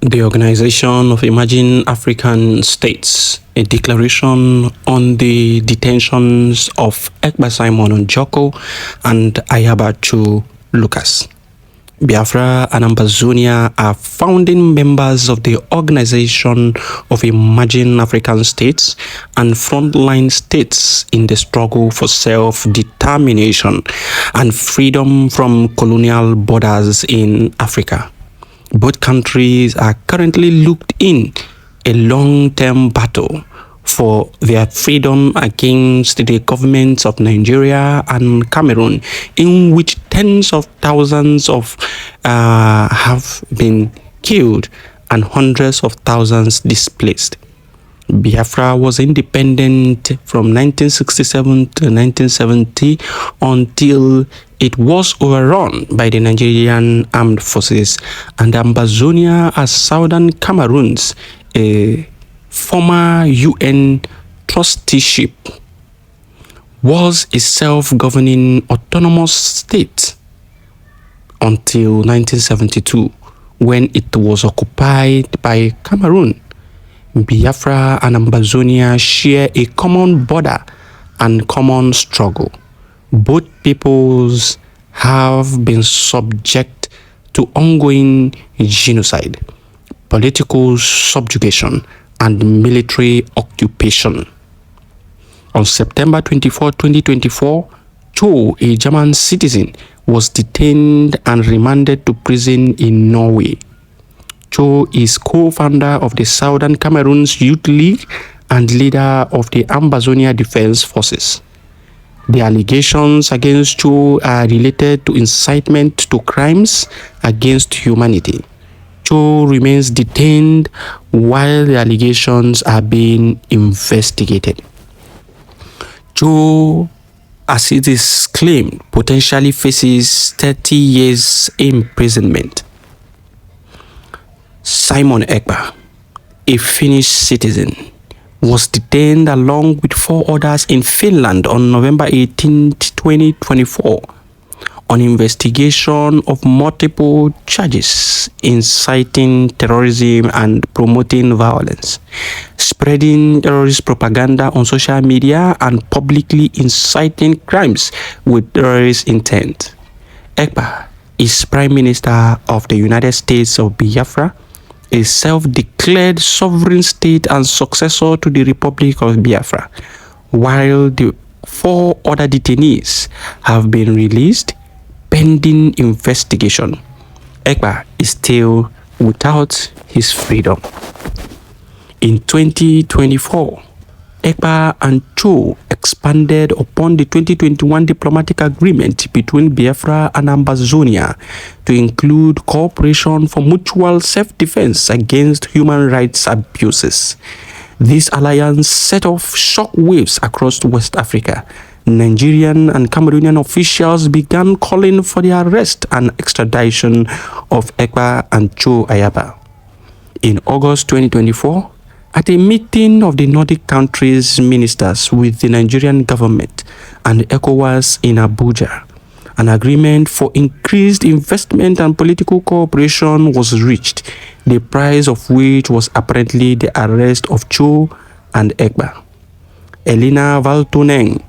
The Organization of Emerging African States, a declaration on the detentions of Ekpa Simon Njoko and Ayabachu Lucas. Biafra and Ambazonia are founding members of the Organization of Emerging African States and frontline states in the struggle for self-determination and freedom from colonial borders in Africa. Both countries are currently looked in a long-term battle for their freedom against the governments of Nigeria and Cameroon, in which tens of thousands have been killed and hundreds of thousands displaced. Biafra was independent from 1967 to 1970 until it was overrun by the Nigerian armed forces, and Ambazonia as southern Cameroon's a former UN trusteeship was a self-governing autonomous state until 1972, when it was occupied by Cameroon. Biafra and Ambazonia share a common border and common struggle. Both peoples have been subject to ongoing genocide, political subjugation, and military occupation. On September 24, 2024, Cho, a German citizen, was detained and remanded to prison in Norway. Cho is co-founder of the Southern Cameroon's Youth League and leader of the Ambazonia Defense Forces. The allegations against Cho are related to incitement to crimes against humanity. Cho remains detained while the allegations are being investigated. Cho, as it is claimed, potentially faces 30 years imprisonment. Simon Ekpa, a Finnish citizen, was detained along with 4 others in Finland on November 18, 2024, on investigation of multiple charges inciting terrorism and promoting violence, spreading terrorist propaganda on social media, and publicly inciting crimes with terrorist intent. Ekpa is Prime Minister of the United States of Biafra, a self-declared sovereign state and successor to the Republic of Biafra, while the 4 other detainees have been released pending investigation. Ekpa is still without his freedom. In 2024, Ekpa and Cho expanded upon the 2021 diplomatic agreement between Biafra and Ambazonia to include cooperation for mutual self-defense against human rights abuses. This alliance set off shock waves across West Africa. Nigerian and Cameroonian officials began calling for the arrest and extradition of Ekpa and Cho Ayaba. In August 2024, at a meeting of the Nordic countries' ministers with the Nigerian government and ECOWAS in Abuja, an agreement for increased investment and political cooperation was reached, the price of which was apparently the arrest of Cho and Ekpa. Elina Valtonen,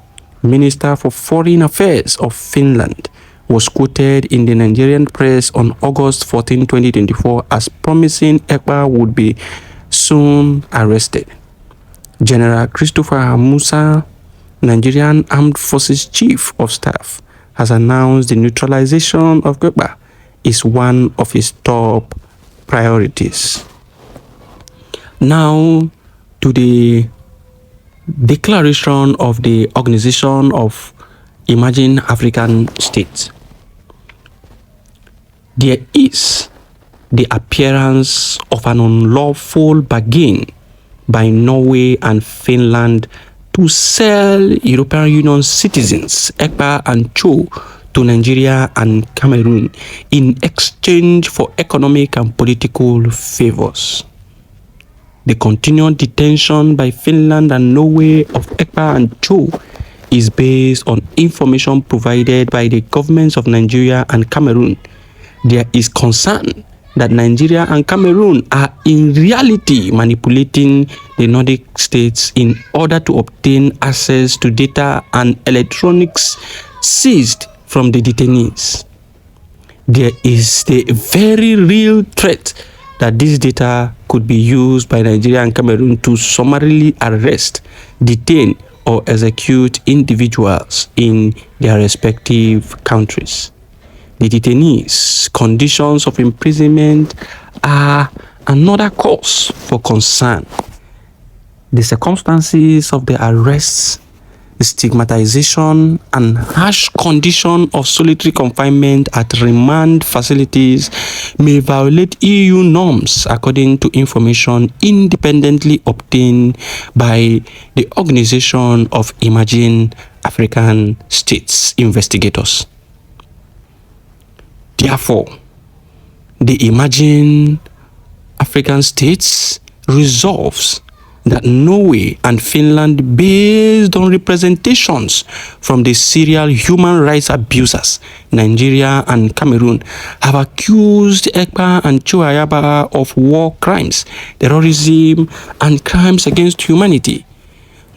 Minister for Foreign Affairs of Finland, was quoted in the Nigerian press on August 14, 2024 as promising Ekpa would be soon arrested. General Christopher Musa, Nigerian Armed Forces Chief of Staff, has announced the neutralization of Ekpa is one of his top priorities. Now to the declaration of the Organization of Emerging African States. There is the appearance of an unlawful bargain by Norway and Finland to sell European Union citizens Ekpa and Cho to Nigeria and Cameroon in exchange for economic and political favors. The continued detention by Finland and Norway of Ekpa and Cho is based on information provided by the governments of Nigeria and Cameroon. There is concern that Nigeria and Cameroon are in reality manipulating the Nordic states in order to obtain access to data and electronics seized from the detainees. There is the very real threat that this data could be used by Nigeria and Cameroon to summarily arrest, detain, or execute individuals in their respective countries. The detainees' conditions of imprisonment are another cause for concern. The circumstances of the arrests, the stigmatization, and harsh condition of solitary confinement at remand facilities may violate EU norms, according to information independently obtained by the Organization of Emerging African States investigators. Therefore, the Emerging African States resolves that Norway and Finland, based on representations from the serial human rights abusers, Nigeria and Cameroon, have accused Ekpa and Chuayaba of war crimes, terrorism, and crimes against humanity.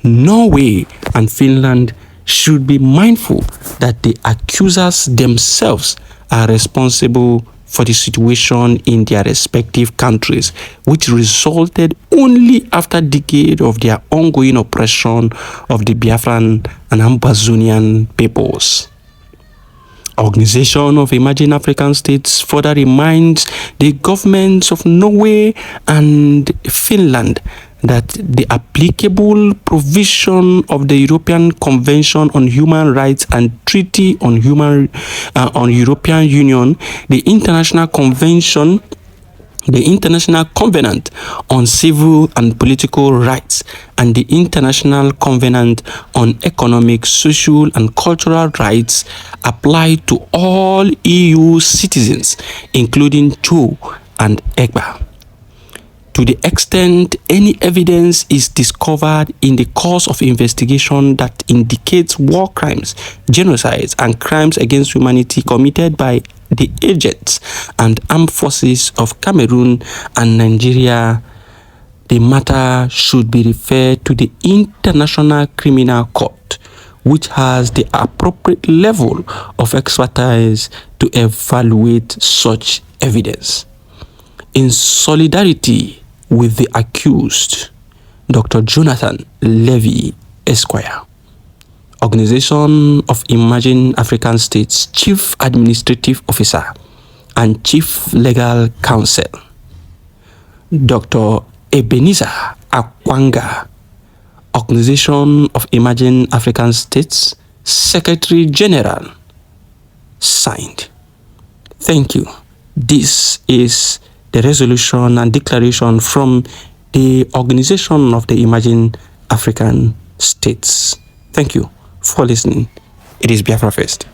Norway and Finland should be mindful that the accusers themselves are responsible for the situation in their respective countries, which resulted only after decades of their ongoing oppression of the Biafran and Ambazonian peoples. Organization of Emerging African States further reminds the governments of Norway and Finland that the applicable provision of the European Convention on Human Rights and Treaty on European Union, the International Covenant on Civil and Political Rights, and the International Covenant on Economic, Social, and Cultural Rights apply to all EU citizens, including Cho and Ekpa. To the extent any evidence is discovered in the course of investigation that indicates war crimes, genocides, and crimes against humanity committed by the agents and armed forces of Cameroon and Nigeria, the matter should be referred to the International Criminal Court, which has the appropriate level of expertise to evaluate such evidence. In solidarity with the accused, Dr. Jonathan Levy, Esquire, Organization of Emerging African States Chief Administrative Officer and Chief Legal Counsel, Dr. Ebenezer Akwanga, Organization of Emerging African States Secretary General, signed. Thank you. This is the resolution and declaration from the Organization of the Emerging African States. Thank you for listening. It is Biafra First.